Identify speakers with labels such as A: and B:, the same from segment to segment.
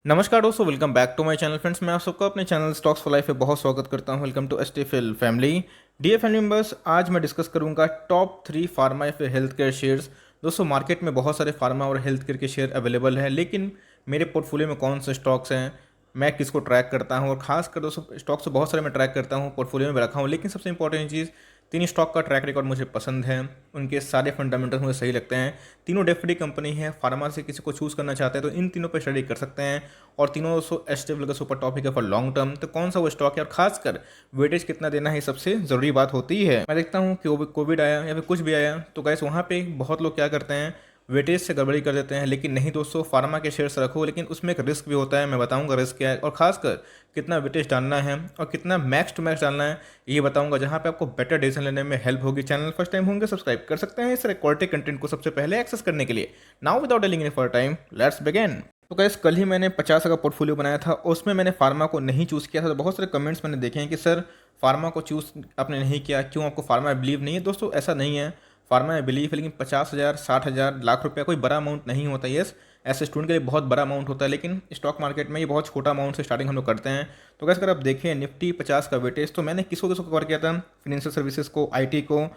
A: नमस्कार दोस्तों, welcome back to my channel friends. मैं आप सबको अपने चैनल स्टॉक्स फॉर लाइफ पे बहुत स्वागत करता हूं। Welcome to STFL family. Dear family members, आज मैं डिस्कस करूंगा टॉप 3 फार्मा या फिर हेल्थ केयर शेयर्स। दोस्तों, मार्केट में बहुत सारे फार्मा और हेल्थ केयर के शेयर अवेलेबल हैं, लेकिन मेरे पोर्टफोलियो में कौन से स्टॉक्स हैं, मैं किसको ट्रैक करता हूं, और खासकर दोस्तों स्टॉक्स तो बहुत सारे मैं ट्रैक करता हूं, पोर्टफोलियो में भी रखा हूं, लेकिन सबसे इंपॉर्टेंट चीज़, तीन स्टॉक का ट्रैक रिकॉर्ड मुझे पसंद है। उनके सारे फंडामेंटल्स मुझे सही लगते हैं। तीनों डेफिडी कंपनी है। फार्मा से किसी को चूज़ करना चाहते हैं तो इन तीनों पर स्टडी कर सकते हैं, और तीनों दोस्तों एस्टेबल का सुपर टॉपिक है फॉर लॉन्ग टर्म। तो कौन सा वो स्टॉक है और खासकर वेटेज कितना देना है, सबसे ज़रूरी बात होती है। मैं देखता हूँ कि कोविड आया या फिर कुछ भी आया तो गैस वहाँ पे बहुत लोग क्या करते हैं, वेटेज से गड़बड़ी कर देते हैं। लेकिन नहीं दोस्तों, फार्मा के शेयर्स रखो, लेकिन उसमें एक रिस्क भी होता है। मैं बताऊंगा रिस्क क्या है, और खासकर कितना वेटेज डालना है और कितना मैक्स टू मैक्स डालना है, ये बताऊंगा, जहां पे आपको बेटर डिसीजन लेने में हेल्प होगी। चैनल फर्स्ट टाइम होंगे, सब्सक्राइब कर सकते हैं इस क्वालिटी कंटेंट को सबसे पहले एक्सेस करने के लिए। Now without delaying any further time, let's begin. तो गाइस, कल ही मैंने 50 का पोर्टफोलियो बनाया था, उसमें मैंने फार्मा को नहीं चूज़ किया था। तो बहुत सारे कमेंट्स मैंने देखे हैं कि सर फार्मा को चूज़ आपने नहीं किया, क्यों, आपको फार्मा में बिलीव नहीं है। दोस्तों ऐसा नहीं है, फार्मा में बिलीव है, लेकिन 50,000, 60,000, लाख रुपया कोई बड़ा अमाउंट नहीं होता। यस, ऐसे स्टूडेंट के लिए बहुत बड़ा अमाउंट होता है, लेकिन स्टॉक मार्केट में ये बहुत छोटा अमाउंट से स्टार्टिंग हम लोग करते हैं। तो कैसे अगर आप देखें निफ्टी 50 का वेटेज, तो मैंने किसको किसको कवर किया था, फाइनेंशियल सर्विसेज को, आईटी को,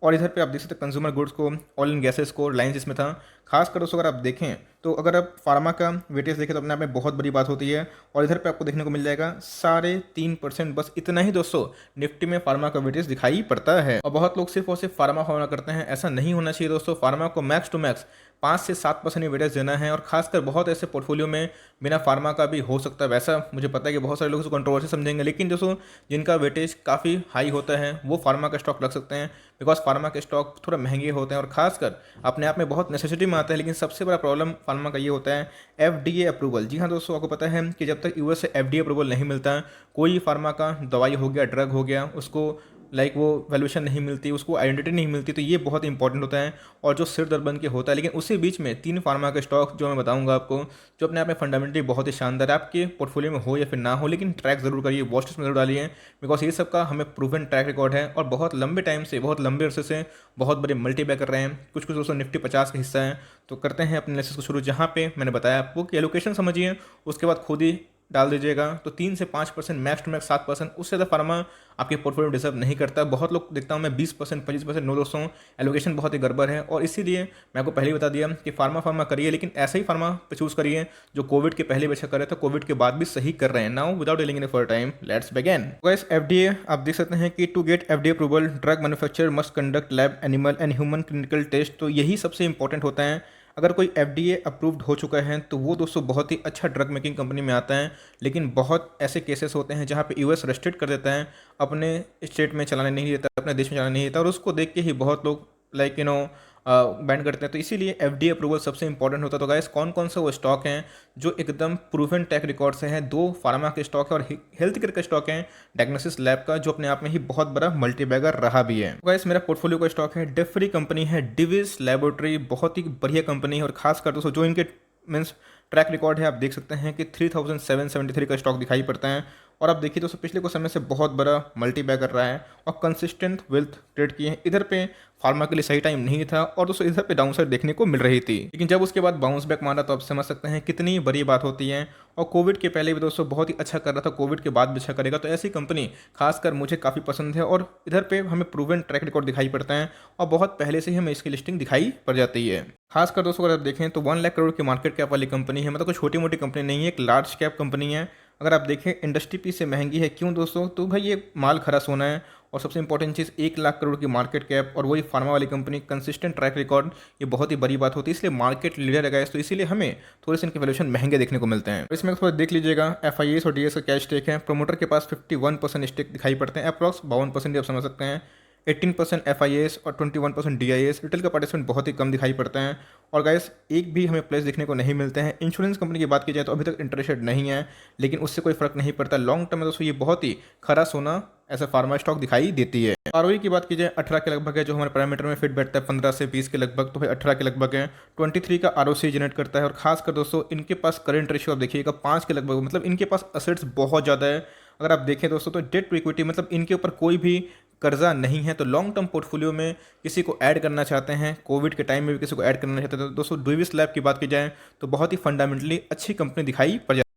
A: और इधर पे आप देख सकते हैं कंज्यूमर गुड्स को, ऑयल एंड गैसेस को, रिलायंस इसमें था। खासकर दोस्तों अगर आप देखें तो अगर आप फार्मा का वेटेज देखें तो अपने आप में बहुत बड़ी बात होती है। और इधर पे आपको देखने को मिल जाएगा 3.5%, बस इतना ही दोस्तों निफ्टी में फार्मा का वेटेज दिखाई पड़ता है। और बहुत लोग सिर्फ और सिर्फ फार्मा फार्मा करते हैं, ऐसा नहीं होना चाहिए दोस्तों। फार्मा को मैक्स टू मैक्स 5 से 7% वेटेज देना है, और खासकर बहुत ऐसे पोर्टफोलियो में बिना फार्मा का भी हो सकता है। वैसा मुझे पता है कि बहुत सारे लोग इसको कंट्रोवर्सी समझेंगे, लेकिन दोस्तों जिनका वेटेज काफ़ी हाई होता है वो फार्मा का स्टॉक रख सकते हैं, बिकॉज फार्मा के स्टॉक थोड़ा महंगे होते हैं और खासकर अपने आप में बहुत नेसेसिटी में आते हैं। लेकिन सबसे बड़ा प्रॉब्लम फार्मा का ये होता है एफडीए अप्रूवल। जी हाँ दोस्तों, आपको पता है कि जब तक यूएस से एफडीए अप्रूवल नहीं मिलता, कोई फार्मा का दवाई हो गया, ड्रग हो गया, उसको वो वैल्यूएशन नहीं मिलती, उसको आइडेंटिटी नहीं मिलती। तो ये बहुत इंपॉर्टेंट होता है और जो सिर दर्द बन के होता है। लेकिन उसी बीच में 3 फार्मा के स्टॉक जो मैं बताऊंगा आपको, जो अपने आप में फंडामेंटली बहुत ही शानदार है, आपके पोर्टफोलियो में हो या फिर ना हो, लेकिन ट्रैक जरूर करिए, वॉच लिस्ट में जरूर डालिए, बिकॉज ये सब का हमें प्रूवन ट्रैक रिकॉर्ड है और बहुत लंबे टाइम से, बहुत लंबे अरसे से बहुत बड़े मल्टीबैग कर रहे हैं। कुछ कुछ दोस्तों निफ्टी 50 का हिस्सा है। तो करते हैं अपने एनालिसिस को शुरू, जहाँ पे मैंने बताया आपको कि एलोकेशन समझिए, उसके बाद खुद ही डाल दीजिएगा। तो 3 से 5%, मैक्स टू मैक्स 7%, उससे ज़्यादा फार्मा आपके पोर्टफोलियो में डिजर्व नहीं करता। बहुत लोग देखता हूँ मैं 20%, 25%, नो दोस्तों, एलोकेशन बहुत ही गड़बड़ है। और इसीलिए मैं आपको पहले ही बता दिया कि फार्मा फार्मा करिए, लेकिन ऐसे ही फार्मा पे चूज़ करिए जो कोविड के पहले भी अच्छा कर रहे थे, कोविड के बाद भी सही कर रहे हैं। Now without delaying any further time, let's begin. Guys, FDA आप देख सकते हैं कि to get FDA approval, drug manufacturer must conduct lab animal and human clinical test. तो यही सबसे इंपॉर्टेंट होता है। अगर कोई एफडीए अप्रूव्ड हो चुका है तो वो दोस्तों बहुत ही अच्छा ड्रग मेकिंग कंपनी में आता है। लेकिन बहुत ऐसे केसेस होते हैं जहाँ पे यूएस रेस्ट्रिक्ट कर देता है, अपने स्टेट में चलाने नहीं देता, अपने देश में चलाने नहीं देता, और उसको देख के ही बहुत लोग बैंड करते हैं। तो इसीलिए एफडीए अप्रूवल सबसे इंपॉर्टेंट होता है। तो गाइस, कौन कौन से वो स्टॉक हैं जो एकदम प्रूवन ट्रैक रिकॉर्ड से हैं, 2 फार्मा के स्टॉक है और हेल्थ केयर का स्टॉक है डायग्नोसिस लैब का, जो अपने आप में ही बहुत बड़ा मल्टीबैगर रहा भी है। तो गाइस, मेरा पोर्टफोलियो का स्टॉक है डेफरी कंपनी है, डिविस लेबोरेटरी, बहुत ही बढ़िया कंपनी है। और खासकर दोस्तों जो इनके मीन्स ट्रैक रिकॉर्ड है, आप देख सकते हैं कि 3773 का स्टॉक दिखाई पड़ता है। और आप देखिए दोस्तों पिछले कुछ समय से बहुत बड़ा मल्टीबैगर रहा है और कंसिस्टेंट वेल्थ क्रिएट किए हैं। इधर पे फार्मा के लिए सही टाइम नहीं था, और दोस्तों इधर पे डाउन साइड देखने को मिल रही थी, लेकिन जब उसके बाद बाउंस बैक मारा तो आप समझ सकते हैं कितनी बड़ी बात होती है। और कोविड के पहले भी दोस्तों बहुत ही अच्छा कर रहा था, कोविड के बाद भी अच्छा करेगा। तो ऐसी कंपनी खासकर मुझे काफ़ी पसंद है, और इधर पे हमें प्रूवन ट्रैक रिकॉर्ड दिखाई पड़ता है और बहुत पहले से ही हमें इसकी लिस्टिंग दिखाई पड़ जाती है। खासकर दोस्तों अगर आप देखें तो 1 लाख करोड़ की मार्केट कैप वाली कंपनी है, मतलब कोई छोटी मोटी कंपनी नहीं है, एक लार्ज कैप कंपनी है। अगर आप देखें इंडस्ट्री पी से महंगी है, क्यों दोस्तों, तो भाई ये माल खरा सोना है। और सबसे इंपॉर्टेंट चीज़ 1 लाख करोड़ की मार्केट कैप और वही फार्मा वाली कंपनी, कंसिस्टेंट ट्रैक रिकॉर्ड, ये बहुत ही बड़ी बात होती है। इसलिए मार्केट लीडर है, तो इसीलिए हमें थोड़े से इनके वैल्यूएशन महंगे देखने को मिलते हैं। तो इसमें थोड़ा देख लीजिएगा, एफआईएस और डीएस का क्या स्टेक है। प्रोमोटर के पास 51% स्टेक दिखाई पड़ते हैं, अप्रॉक्स 52% आप समझ सकते हैं। 18% एफआईएस और 21% डीआईएस। रिटेल का पार्टिसिपेंट बहुत ही कम दिखाई पड़ते हैं। और गाइस, एक भी हमें प्लेस देखने को नहीं मिलते हैं। इंश्योरेंस कंपनी की बात की जाए तो अभी तक इंटरेस्ट रेट नहीं है, लेकिन उससे कोई फर्क नहीं पड़ता। लॉन्ग टर्म में दोस्तों ये बहुत ही खरा सोना ऐसा फार्मा स्टॉक दिखाई देती है। आरओई की बात की जाए 18 के लगभग है, जो हमारे पैरामीटर में फिट बैठता है 15 से 20 के लगभग, तो भाई 18 के लगभग है। 23 का आरओसी जनरेट करता है। और खासकर दोस्तों इनके पास करंट रेशियो आप देखिएगा 5 के लगभग, मतलब इनके पास असेट्स बहुत ज़्यादा है। अगर आप देखें दोस्तों तो डेट टू इक्विटी, मतलब इनके ऊपर कोई भी कर्जा नहीं है, तो लॉन्ग टर्म पोर्टफोलियो में किसी को ऐड करना चाहते हैं, कोविड के टाइम में भी किसी को ऐड करना चाहते हैं, तो दोस्तों डिविस लैब की बात की जाए तो बहुत ही फंडामेंटली अच्छी कंपनी दिखाई पड़ जाती है।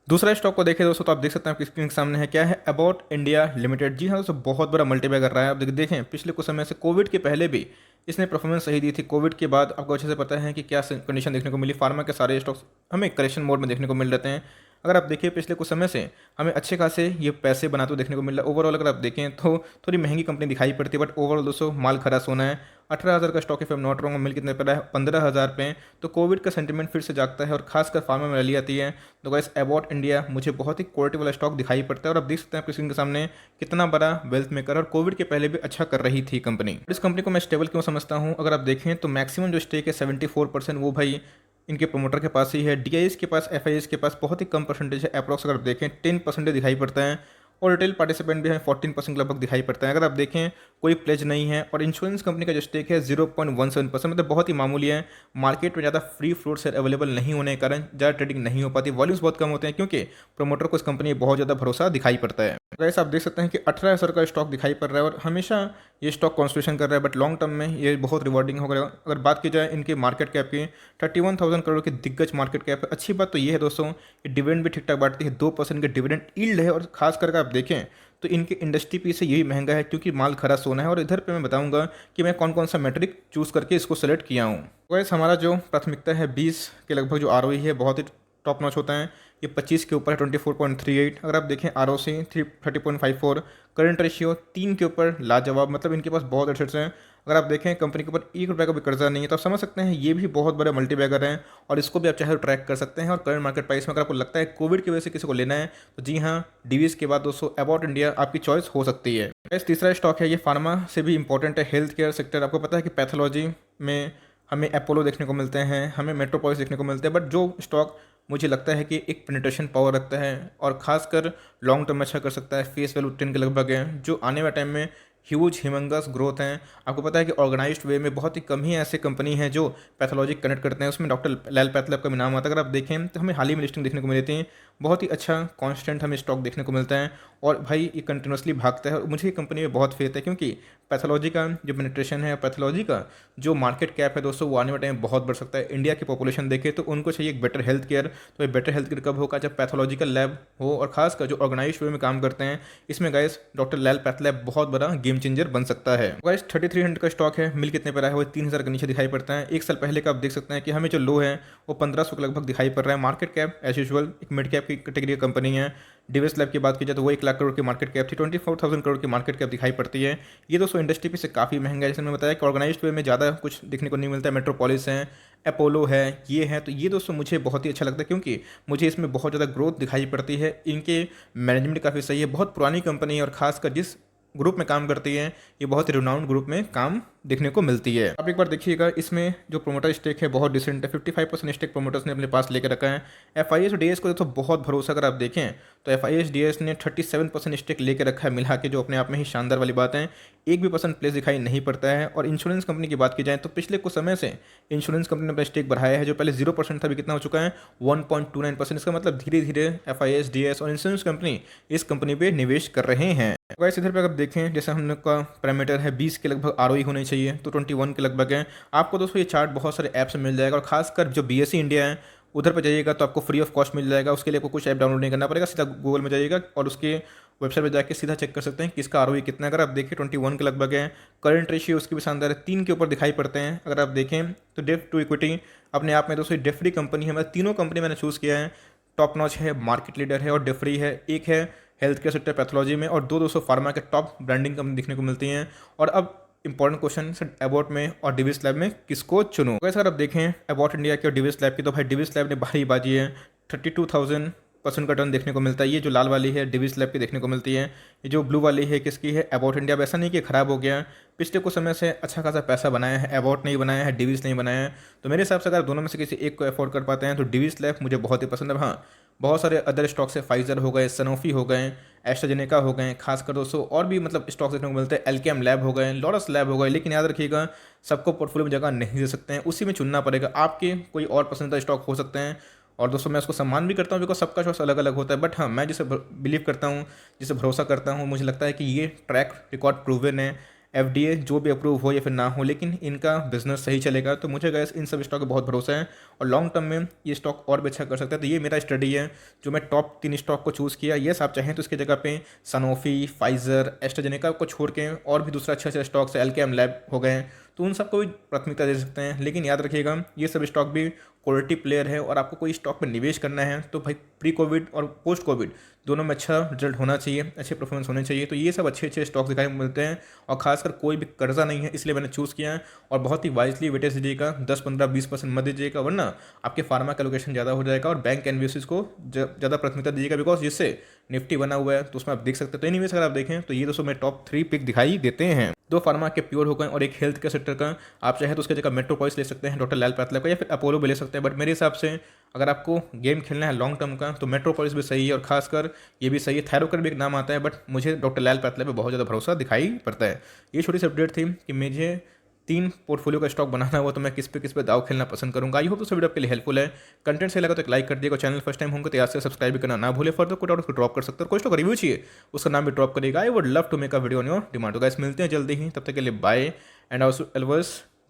A: दूसरा स्टॉक को देखें दोस्तों तो आप देख सकते हैं आपकी स्क्रीन के सामने है, क्या है, अबाउट इंडिया लिमिटेड। जी हाँ दोस्तों, बहुत बड़ा मल्टीप्लाई कर रहा है। आप देखें पिछले कुछ समय से कोविड के पहले भी इसने परफॉर्मेंस सही दी थी, कोविड के बाद आपको अच्छे से पता है कि क्या कंडीशन देखने को मिली। फार्मा के सारे स्टॉक्स हमें करेक्शन मोड में देखने को मिल रहे हैं। अगर आप देखिए पिछले कुछ समय से हमें अच्छे खासे ये पैसे बनाते हुए देखने को मिल रहा है। ओवरऑल अगर आप देखें तो थोड़ी महंगी कंपनी दिखाई पड़ती है, बट ओवरऑल दोस्तों माल खरा सोना है। 18,000 का stock, if I am not wrong, मिल कितने पर है, 15,000 पे। तो कोविड का सेंटीमेंट फिर से जागता है और खासकर फार्मा में रैली आती है। तो गाइस अबाउट इंडिया मुझे बहुत ही क्वालिटी वाला स्टॉक दिखाई पड़ता है और आप देख सकते हैं आपकी स्क्रीन के सामने कितना बड़ा वेल्थ मेकर, और कोविड के पहले भी अच्छा कर रही थी कंपनी। इस कंपनी को मैं स्टेबल क्यों समझता हूँ, अगर आप देखें तो मैक्सिमम जो स्टेक है 74% वो भाई इनके प्रोमोटर के पास ही है। डीआईएस के पास, एफआईएस के पास बहुत ही कम परसेंटेज है, अप्रॉक्स अगर आप देखें 10% दिखाई पड़ता है। और रिटेल पार्टिसिपेंट भी हमें 14% लगभग दिखाई पड़ता है। अगर आप देखें कोई प्लेज नहीं है, और इंश्योरेंस कंपनी का जो स्टेक है 0.17%, मतलब बहुत ही मामूली है। मार्केट में ज़्यादा फ्री फ्लोट शेयर अवेलेबल नहीं होने के कारण ज़्यादा ट्रेडिंग नहीं हो पाती, वॉल्यूम्स बहुत कम होते हैं, क्योंकि प्रोमोटर को इस कंपनी में बहुत ज़्यादा भरोसा दिखाई पड़ता है। वैसे आप देख सकते हैं कि 18,000 का स्टॉक दिखाई पड़ रहा है और हमेशा ये स्टॉक कॉन्स्टिट्यूशन कर रहा है, बट लॉन्ग टर्म में ये बहुत रिवॉर्डिंग होगा। अगर बात की जाए इनके मार्केट कैप की, 31,000 करोड़ की दिग्गज मार्केट कैप है। अच्छी बात तो ये है दोस्तों, ये डिविडेंड भी ठीक ठाक बांटती है, 2% के डिविडेंड यील्ड है। और खास करके आप देखें तो इनके इंडस्ट्री पी से यही महंगा है, क्योंकि माल खरा सोना है। और इधर पे मैं बताऊंगा कि मैं कौन कौन सा मैट्रिक चूज़ करके इसको सेलेक्ट किया हूँ। वैसे हमारा जो प्राथमिकता है 20 के लगभग जो आरओई है बहुत ही टॉप नॉच होता है। ये 25 के ऊपर है 24.38। अगर आप देखें आरओसी 30.54, करंट रेशियो 3 के ऊपर लाजवाब, मतलब इनके पास बहुत एसेट्स हैं। अगर आप देखें कंपनी के ऊपर 1 रुपये का भी कर्जा नहीं है, तो आप समझ सकते हैं ये भी बहुत बड़े मल्टीबैगर हैं। और इसको भी आप चाहे तो ट्रैक कर सकते हैं। और करंट मार्केट प्राइस में अगर आपको लगता है कोविड की वजह से किसी को लेना है, तो जी हाँ, डीवीएस के बाद दोस्तों अबाउट इंडिया आपकी चॉइस हो सकती है। तीसरा स्टॉक है, ये फार्मा से भी इंपॉर्टेंट है, हेल्थ केयर सेक्टर। आपको पता है कि पैथोलॉजी में हमें अपोलो देखने को मिलते हैं, हमें मेट्रोपोलिस देखने को मिलते हैं, बट जो स्टॉक मुझे लगता है कि एक पेनिट्रेशन पावर रखता है और खासकर लॉन्ग टर्म में अच्छा कर सकता है, फेस वैल्यू 10 के लगभग है, जो आने वाले टाइम में ह्यूज हिमंगस ग्रोथ हैं। आपको पता है कि ऑर्गेनाइज्ड वे में बहुत ही कम ही ऐसे कंपनी हैं जो पैथोलॉजी कनेक्ट करते हैं, उसमें डॉक्टर लाल पैथलैब का भी नाम आता है। अगर आप देखें तो हमें हाल ही में लिस्टिंग देखने को मिली थी, बहुत ही अच्छा कॉन्स्टेंट हमें स्टॉक देखने को मिलता है। और भाई ये कंटिन्यूसली भागता है, और मुझे ये कंपनी में बहुत फेथ है, क्योंकि पैथोलॉजी का जो पेनिट्रेशन है, पैथोलॉजी का जो मार्केट कैप है दोस्तों, वो आने वाले टाइम में बहुत बढ़ सकता है। इंडिया की पॉपुलेशन देखे तो उनको चाहिए एक बेटर हेल्थ केयर। तो ये बेटर हेल्थ केयर कब होगा, जब पैथोलॉजिकल लैब हो, और खासकर जो ऑर्गेनाइज्ड वे में काम करते हैं। इसमें गाइस डॉक्टर लाल पैथलैब बहुत बड़ा गेम चेंजर बन सकता है। गाइस 3300 का स्टॉक है, मिल कितने पर आया है, वो 3000 के नीचे दिखाई पड़ता है। एक साल पहले का आप देख सकते हैं कि हमें जो लो है वो 1500 के लगभग दिखाई पड़ रहा है। मार्केट कैप एज यूजुअल एक मिड कैप की कैटेगरी कंपनी है। डिविस लैब की बात की जाए तो वो 1 लाख करोड़ की मार्केट कैप थी, 24,000 करोड़ की मार्केट कैप दिखाई पड़ती है। ये दोस्तों इंडस्ट्री पे से काफ़ी महंगा है। जैसे मैंने बताया कि ऑर्गेनाइज्ड वे में ज़्यादा कुछ देखने को नहीं मिलता है। मेट्रोपोलिस है, अपोलो है, ये है, तो ये दोस्तों मुझे बहुत ही अच्छा लगता है, क्योंकि मुझे इसमें बहुत ज़्यादा ग्रोथ दिखाई पड़ती है। इनके मैनेजमेंट काफ़ी सही है, बहुत पुरानी कंपनी है, और खासकर जिस ग्रुप में काम करती है ये बहुत ही रिनाउंड ग्रुप में काम देखने को मिलती है। आप एक बार देखिएगा, इसमें जो प्रोमोटर स्टेक है बहुत डिसेंट है, 55% स्टेक प्रोमोटर्स ने अपने पास लेकर रखा है। एफआईएस और डीएस को तो बहुत भरोसा, अगर आप देखें तो एफआईएस डीएस ने 37% स्टेक लेकर रखा है मिला के, जो अपने आप में ही शानदार वाली बात है। एक भी परसेंट प्लेस दिखाई नहीं पड़ता है। और इंश्योरेंस कंपनी की बात की जाए तो पिछले कुछ समय से इंश्योरेंस कंपनी ने अपना स्टेक बढ़ाया है, जो पहले 0% था, अभी कितना हो चुका है 1.29%। इसका मतलब धीरे धीरे एफआईएस डीएस और इंश्योरेंस कंपनी इस कंपनी पर निवेश कर रहे हैं। वैसे इधर पे अगर देखें, जैसे हम लोग का पैरामीटर है 20 के लगभग आरओई होनी चाहिए, तो 21 के लगभग है। आपको दोस्तों ये चार्ट बहुत सारे ऐप से मिल जाएगा, और खासकर जो बीएसई इंडिया है उधर पर जाइएगा तो आपको फ्री ऑफ कॉस्ट मिल जाएगा। उसके लिए आपको कुछ ऐप डाउनलोड नहीं करना पड़ेगा, सीधा गूगल में जाइएगा और उसके वेबसाइट पर जाकर सीधा चेक कर सकते हैं किसका आरओई कितना है। अगर आप देखें 21 के लगभग है। करंट रेशियो उसकी भी शानदार है, 3 के ऊपर दिखाई पड़ते हैं। अगर आप देखें तो डेट टू इक्विटी अपने आप में दोस्तों डेट फ्री कंपनी है। मतलब तीनों कंपनी मैंने चूज़ किया है, टॉप नॉच है, मार्केट लीडर है और डेट फ्री है। एक है हेल्थ केयर सेक्टर पैथोलॉजी में, और दो दोस्तों फार्मा के टॉप ब्रांडिंग कंपनी देखने को मिलती हैं। और अब इंपॉर्टेंट क्वेश्चन सर, अबाउट में और डिविस लैब में किसको चुनूं। वैसे अगर आप देखें अबाउट इंडिया की और डिविस लैब की, तो भाई डिविस लैब ने भारी बाजी है, 32,000% का टर्न देखने को मिलता है। ये जो लाल वाली है डिविस लैब की देखने को मिलती है, ये जो ब्लू वाली है किसकी है, अबाउट इंडिया। अब ऐसा नहीं कि खराब हो गया, पिछले कुछ समय से अच्छा खासा पैसा बनाया है, अबाउट नहीं बनाया है, डिविस नहीं बनाया है। तो मेरे हिसाब से अगर दोनों में से किसी एक को अफोर्ड कर पाते हैं तो डिविस लैब मुझे बहुत ही पसंद है। हाँ, बहुत सारे अदर स्टॉक्स है, फाइजर हो गए, सनोफी हो गए, एस्ट्राजेनेका हो गए, खासकर दोस्तों और भी मतलब स्टॉक्स देखने को मिलते हैं, एल्केम लैब हो गए, लॉरस लैब हो गए। लेकिन याद रखिएगा सबको पोर्टफोलियो में जगह नहीं दे सकते हैं, उसी में चुनना पड़ेगा। आपके कोई और पसंदीदा स्टॉक हो सकते हैं और दोस्तों मैं उसको सम्मान भी करता हूँ, बिकॉज सबका चॉइस अलग अलग होता है। बट हाँ, मैं जिसे बिलीव करता हूँ, जिसे भरोसा करता हूँ, मुझे लगता है कि ये ट्रैक रिकॉर्ड प्रूवन है। एफडीए जो भी अप्रूव हो या फिर ना हो, लेकिन इनका बिजनेस सही चलेगा, तो मुझे गैस इन सब स्टॉक पे बहुत भरोसा है और लॉन्ग टर्म में ये स्टॉक और भी अच्छा कर सकता है। तो ये मेरा स्टडी है जो मैं टॉप 3 स्टॉक को चूज़ किया। येस, आप चाहें तो इसकी जगह पे सनोफी, फाइजर, एस्ट्राजेनेका को छोड़ के और भी दूसरा अच्छा अच्छा स्टॉक्स है, एलकेएम लैब हो गए, तो उन सबको भी प्राथमिकता दे सकते हैं। लेकिन याद रखिएगा, ये सब स्टॉक भी क्वालिटी प्लेयर है और आपको कोई स्टॉक में निवेश करना है तो भाई प्री कोविड और पोस्ट कोविड दोनों में अच्छा रिजल्ट होना चाहिए, अच्छे परफॉर्मेंस होने चाहिए। तो ये सब अच्छे अच्छे स्टॉक्स दिखाई मिलते हैं और खासकर कोई भी कर्जा नहीं है, इसलिए मैंने चूज़ किया है। और बहुत ही वाइजली वेटेज दीजिएगा, 10, 15, 20% मत दीजिएगा, वरना आपके फार्मा का एलोकेशन ज़्यादा हो जाएगा। और बैंक एनबीएफसीज को ज़्यादा प्राथमिकता दीजिएगा, बिकॉज जिससे निफ्टी बना हुआ है तो उसमें आप देख सकते हैं। तो एनीवेज अगर आप देखें तो ये दोस्तों में टॉप 3 पिक दिखाई देते हैं। 2 फार्मा के प्योर हो गए और एक हेल्थ केयर सेक्टर का। आप चाहे तो उसकी जगह मेट्रोपॉलिस ले सकते हैं, डॉक्टर लाल पैथलैब का, या फिर अपोलो भी ले सकते हैं। बट मेरे हिसाब से अगर आपको गेम खेलना है लॉन्ग टर्म का तो मेट्रोपॉलिस भी सही है, और खासकर ये भी सही है। थायरोकर भी एक नाम आता है, बट मुझे डॉक्टर लाल पैथलैब पे बहुत ज़्यादा भरोसा दिखाई पड़ता है। ये छोटी सी अपडेट थी कि मुझे 3 पोर्टफोलियो का स्टॉक बनाना हुआ तो मैं किस पे दाव खेलना पसंद करूंगा। आई होप तो वीडियो आपके लिए हेल्पफुल है। कंटेंट सही लगा तो एक लाइक कर दिएगा। चैनल फर्स्ट टाइम होंगे तो याद से सब्सक्राइब भी करना ना भूले। फर्दर कोई डाउट ड्रॉप कर सकते हो, कोई स्टॉक रिव्यू चाहिए उसका नाम भी ड्रॉप करेगा। I would love to make a video on your demand. तो गाइस मिलते हैं जल्दी ही, तब तक के लिए bye and also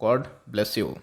A: God bless you.